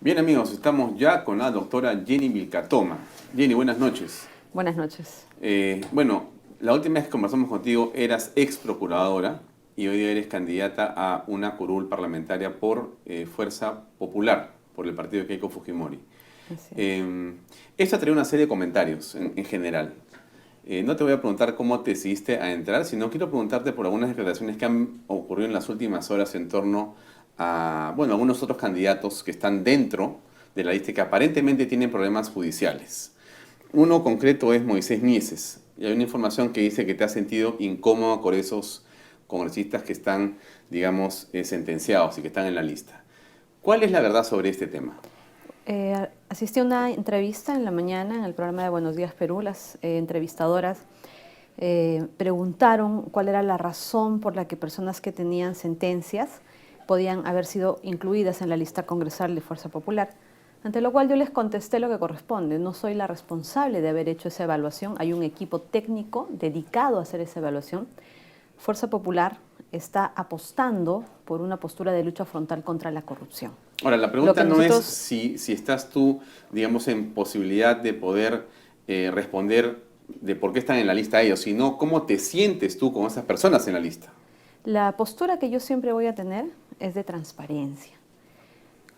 Bien amigos, estamos ya con la doctora Jenny Vilcatoma. Jenny, buenas noches. Buenas noches. Bueno, la última vez que conversamos contigo eras ex procuradora y hoy eres candidata a una curul parlamentaria por Fuerza Popular, por el partido de Keiko Fujimori. Así es. Esto ha traído una serie de comentarios en general. No te voy a preguntar cómo te decidiste a entrar, sino quiero preguntarte por algunas declaraciones que han ocurrido en las últimas horas en torno a, bueno, algunos otros candidatos que están dentro de la lista y que aparentemente tienen problemas judiciales. Uno concreto es Moisés Mieses. Y hay una información que dice que te has sentido incómodo con esos congresistas que están, digamos, sentenciados y que están en la lista. ¿Cuál es la verdad sobre este tema? Asistí a una entrevista en la mañana en el programa de Buenos Días Perú. Las entrevistadoras preguntaron cuál era la razón por la que personas que tenían sentencias podían haber sido incluidas en la lista congresal de Fuerza Popular. Ante lo cual yo les contesté lo que corresponde. No soy la responsable de haber hecho esa evaluación. Hay un equipo técnico dedicado a hacer esa evaluación. Fuerza Popular está apostando por una postura de lucha frontal contra la corrupción. Ahora, la pregunta no es si estás tú, digamos, en posibilidad de poder responder de por qué están en la lista ellos, sino cómo te sientes tú con esas personas en la lista. La postura que yo siempre voy a tener es de transparencia.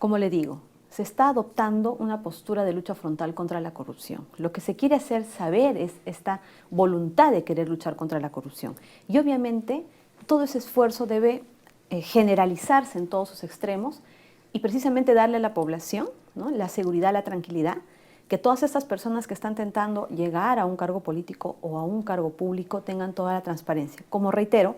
Como le digo, se está adoptando una postura de lucha frontal contra la corrupción. Lo que se quiere hacer saber es esta voluntad de querer luchar contra la corrupción. Y obviamente todo ese esfuerzo debe generalizarse en todos sus extremos y precisamente darle a la población, ¿no?, la seguridad, la tranquilidad, que todas estas personas que están intentando llegar a un cargo político o a un cargo público tengan toda la transparencia. Como reitero,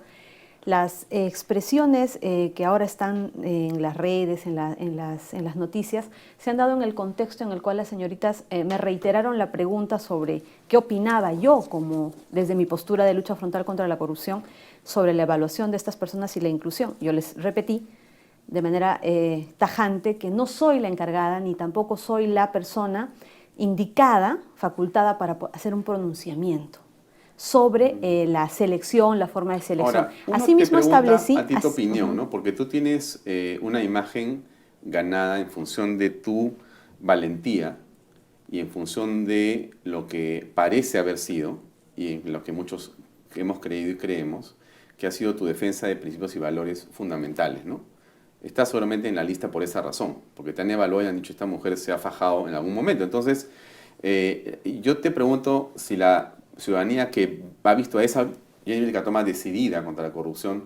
las expresiones que ahora están en las redes, en las noticias, se han dado en el contexto en el cual las señoritas me reiteraron la pregunta sobre qué opinaba yo, como desde mi postura de lucha frontal contra la corrupción, sobre la evaluación de estas personas y la inclusión. Yo les repetí de manera tajante que no soy la encargada ni tampoco soy la persona indicada, facultada para hacer un pronunciamiento sobre la selección, la forma de selección. Ahora, Asimismo establecí... a ti tu opinión, ¿no? Porque tú tienes una imagen ganada en función de tu valentía y en función de lo que parece haber sido y en lo que muchos hemos creído y creemos, que ha sido tu defensa de principios y valores fundamentales, ¿no? Estás seguramente en la lista por esa razón, porque te han evaluado y han dicho esta mujer se ha fajado en algún momento. Entonces, yo te pregunto si la ciudadanía que ha visto a esa Jenny Vilcatoma decidida contra la corrupción,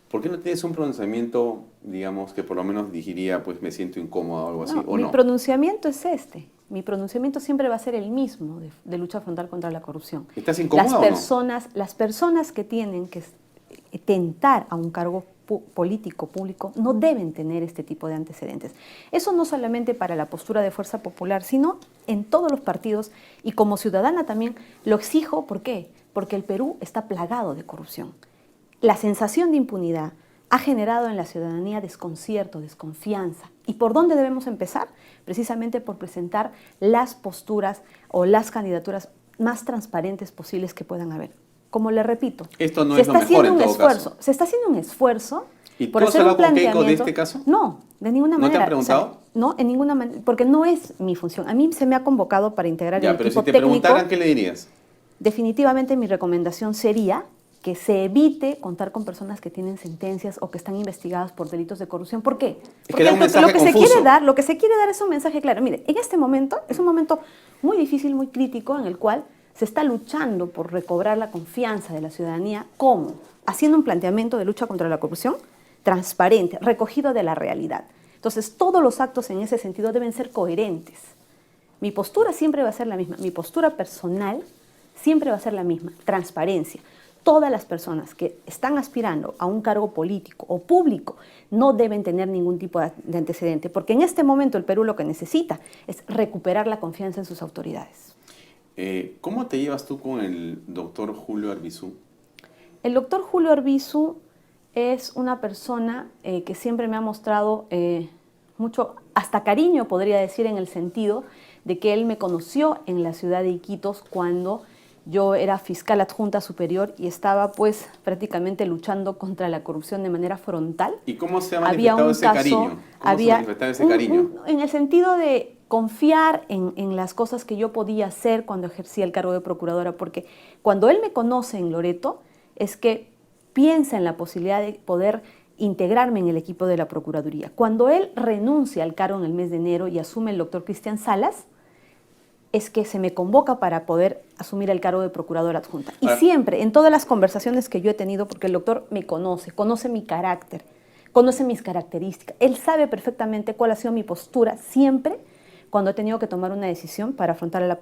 ¿por qué no tienes un pronunciamiento, digamos, que por lo menos diría, pues me siento incómodo o algo así, o mi no? pronunciamiento es este. Mi pronunciamiento siempre va a ser el mismo de lucha frontal contra la corrupción. ¿Estás incómodo o no? Las personas que tienen que tentar a un cargo político, público, no deben tener este tipo de antecedentes. Eso no solamente para la postura de Fuerza Popular, sino en todos los partidos, y como ciudadana también lo exijo. ¿Por qué? Porque el Perú está plagado de corrupción. La sensación de impunidad ha generado en la ciudadanía desconcierto, desconfianza. ¿Y por dónde debemos empezar? Precisamente por presentar las posturas o las candidaturas más transparentes posibles que puedan haber. Como le repito, esto no es lo mejor en todo caso. Se está haciendo un esfuerzo ¿Y por tú has hacer un hablado con Keiko planteamiento. de este caso? No, de ninguna manera. ¿No te han preguntado? O sea, no, en ninguna manera, porque no es mi función. A mí se me ha convocado para integrar Ya, el pero equipo si te técnico. preguntaran, ¿qué le dirías? Definitivamente mi recomendación sería que se evite contar con personas que tienen sentencias o que están investigadas por delitos de corrupción. ¿Por qué? Que da un mensaje lo que confuso. lo que se quiere dar es un mensaje claro. Mire, en este momento es un momento muy difícil, muy crítico, en el cual se está luchando por recobrar la confianza de la ciudadanía. ¿Cómo? Haciendo un planteamiento de lucha contra la corrupción transparente, recogido de la realidad. Entonces, todos los actos en ese sentido deben ser coherentes. Mi postura siempre va a ser la misma. Mi postura personal siempre va a ser la misma. Transparencia. Todas las personas que están aspirando a un cargo político o público no deben tener ningún tipo de antecedente, porque en este momento el Perú lo que necesita es recuperar la confianza en sus autoridades. ¿Cómo te llevas tú con el doctor Julio Arbizu? El doctor Julio Arbizu es una persona que siempre me ha mostrado mucho, hasta cariño podría decir, en el sentido de que él me conoció en la ciudad de Iquitos cuando yo era fiscal adjunta superior y estaba pues prácticamente luchando contra la corrupción de manera frontal. ¿Y cómo se ha Había manifestado un ese caso, cariño? ¿Cómo se manifestaba ese cariño? En el sentido de confiar en las cosas que yo podía hacer cuando ejercía el cargo de procuradora, porque cuando él me conoce en Loreto es que piensa en la posibilidad de poder integrarme en el equipo de la Procuraduría. Cuando él renuncia al cargo en el mes de enero y asume el doctor Cristian Salas, es que se me convoca para poder asumir el cargo de procuradora adjunta. Y siempre, en todas las conversaciones que yo he tenido, porque el doctor me conoce, conoce mi carácter, conoce mis características, él sabe perfectamente cuál ha sido mi postura siempre cuando he tenido que tomar una decisión para afrontar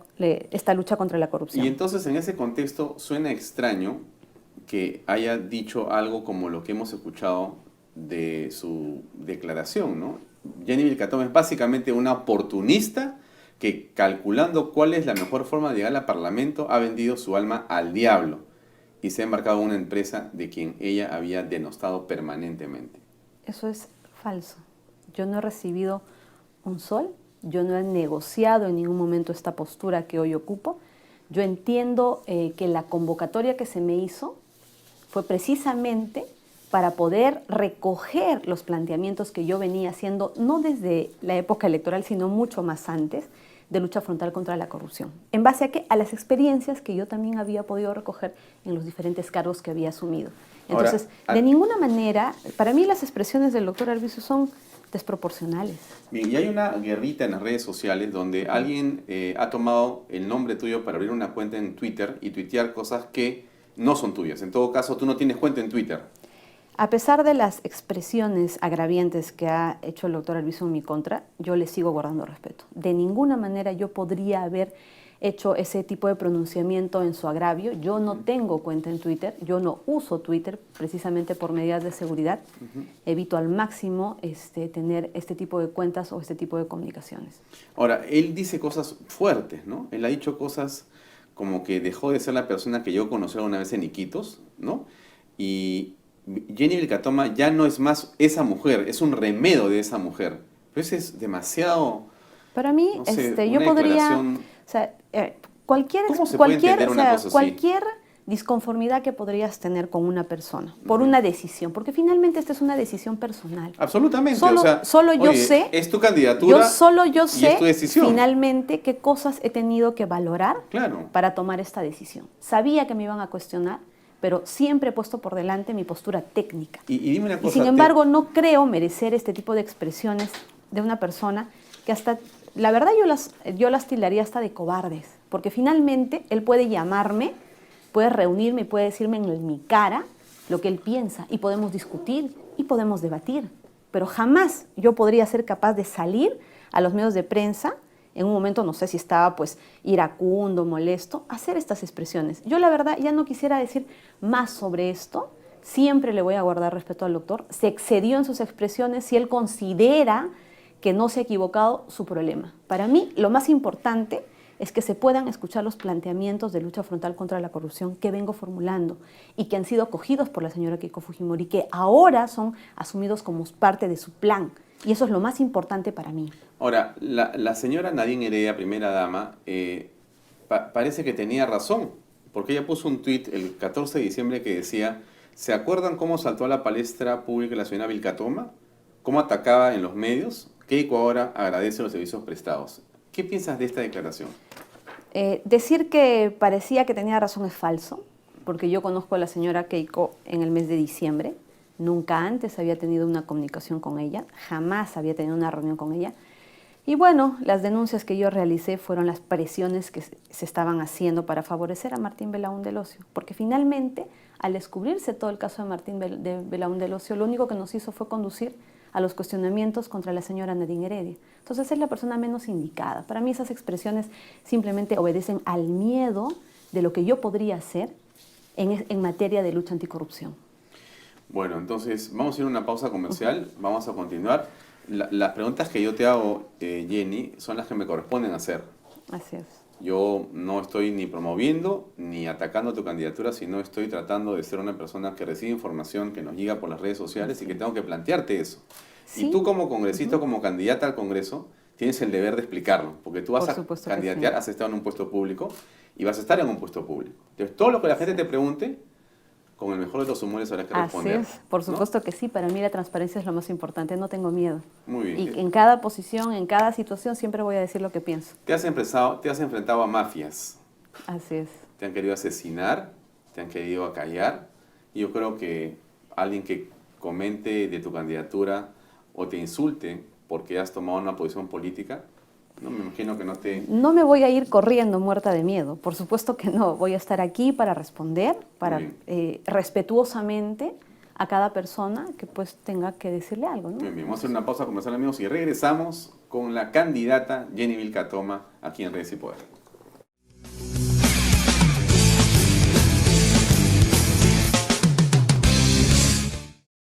esta lucha contra la corrupción. Y entonces, en ese contexto, suena extraño que haya dicho algo como lo que hemos escuchado de su declaración, ¿no? Jenny Vilcatoma es básicamente una oportunista que, calculando cuál es la mejor forma de llegar al Parlamento, ha vendido su alma al diablo y se ha embarcado en una empresa de quien ella había denostado permanentemente. Eso es falso. Yo no he recibido un sol, yo no he negociado en ningún momento esta postura que hoy ocupo. Yo entiendo que la convocatoria que se me hizo fue precisamente para poder recoger los planteamientos que yo venía haciendo, no desde la época electoral, sino mucho más antes, de lucha frontal contra la corrupción. ¿En base a qué? A las experiencias que yo también había podido recoger en los diferentes cargos que había asumido. Entonces, ahora, de ninguna manera, para mí las expresiones del doctor Arvizu son desproporcionales. Bien, y hay una guerrita en las redes sociales donde alguien ha tomado el nombre tuyo para abrir una cuenta en Twitter y tuitear cosas que no son tuyas. En todo caso, tú no tienes cuenta en Twitter. A pesar de las expresiones agraviantes que ha hecho el doctor Arvizu en mi contra, yo le sigo guardando respeto. De ninguna manera yo podría haber hecho ese tipo de pronunciamiento en su agravio. Yo no tengo cuenta en Twitter, yo no uso Twitter precisamente por medidas de seguridad. Evito al máximo tener este tipo de cuentas o este tipo de comunicaciones. Ahora, él dice cosas fuertes, ¿no? Él ha dicho cosas como que dejó de ser la persona que yo conocí una vez en Iquitos, ¿no? Y Jenny Vilcatoma ya no es más esa mujer, es un remedio de esa mujer. Pero eso es demasiado... Para mí, no sé, yo podría... O sea, cualquier disconformidad que podrías tener con una persona por una decisión, porque finalmente esta es una decisión personal. Absolutamente. Solo yo sé, es tu candidatura yo sé y es tu decisión. Finalmente qué cosas he tenido que valorar claro, para tomar esta decisión. Sabía que me iban a cuestionar, pero siempre he puesto por delante mi postura técnica. Y dime una cosa. Y sin embargo, no creo merecer este tipo de expresiones de una persona que hasta... La verdad yo las tildaría hasta de cobardes, porque finalmente él puede llamarme, puede reunirme y puede decirme en mi cara lo que él piensa y podemos discutir y podemos debatir, pero jamás yo podría ser capaz de salir a los medios de prensa, en un momento no sé si estaba pues iracundo, molesto, hacer estas expresiones. Yo la verdad ya no quisiera decir más sobre esto, siempre le voy a guardar respeto al doctor, se excedió en sus expresiones si él considera que no se ha equivocado, su problema. Para mí, lo más importante es que se puedan escuchar los planteamientos de lucha frontal contra la corrupción que vengo formulando y que han sido acogidos por la señora Keiko Fujimori, que ahora son asumidos como parte de su plan. Y eso es lo más importante para mí. Ahora, la señora Nadine Heredia, primera dama, parece que tenía razón, porque ella puso un tuit el 14 de diciembre que decía, ¿se acuerdan cómo saltó a la palestra pública la señora Vilcatoma? ¿Cómo atacaba en los medios? Keiko ahora agradece los servicios prestados. ¿Qué piensas de esta declaración? Decir que parecía que tenía razón es falso, porque yo conozco a la señora Keiko en el mes de diciembre. Nunca antes había tenido una comunicación con ella, jamás había tenido una reunión con ella. Y bueno, las denuncias que yo realicé fueron las presiones que se estaban haciendo para favorecer a Martín Belaúnde Locio, porque finalmente, al descubrirse todo el caso de Martín Belaúnde Locio, lo único que nos hizo fue conducir a los cuestionamientos contra la señora Nadine Heredia. Entonces es la persona menos indicada. Para mí esas expresiones simplemente obedecen al miedo de lo que yo podría hacer en materia de lucha anticorrupción. Bueno, entonces vamos a ir a una pausa comercial, vamos a continuar. Las preguntas que yo te hago, Jenny, son las que me corresponden hacer. Así es. Yo no estoy ni promoviendo ni atacando tu candidatura, sino estoy tratando de ser una persona que recibe información que nos llega por las redes sociales y que tengo que plantearte eso. Sí. Y tú como congresista, como candidata al Congreso, tienes el deber de explicarlo, porque tú vas Por a supuesto que candidatear, sí. has estado en un puesto público y vas a estar en un puesto público. Entonces, todo lo que la gente te pregunte, con el mejor de los humores habrás que Así responder. es, por ¿no? supuesto que sí, para mí la transparencia es lo más importante, no tengo miedo. Muy bien. Y en cada posición, en cada situación, siempre voy a decir lo que pienso. Te has enfrentado a mafias, Así es. te han querido asesinar, te han querido acallar, y yo creo que alguien que comente de tu candidatura o te insulte porque has tomado una posición política, no me imagino que no te... No me voy a ir corriendo muerta de miedo, por supuesto que no. Voy a estar aquí para responder, para respetuosamente a cada persona que pues tenga que decirle algo, ¿no? Muy bien, vamos a hacer una pausa comercial, amigos, y regresamos con la candidata Jenny Vilcatoma aquí en Redes y Poder.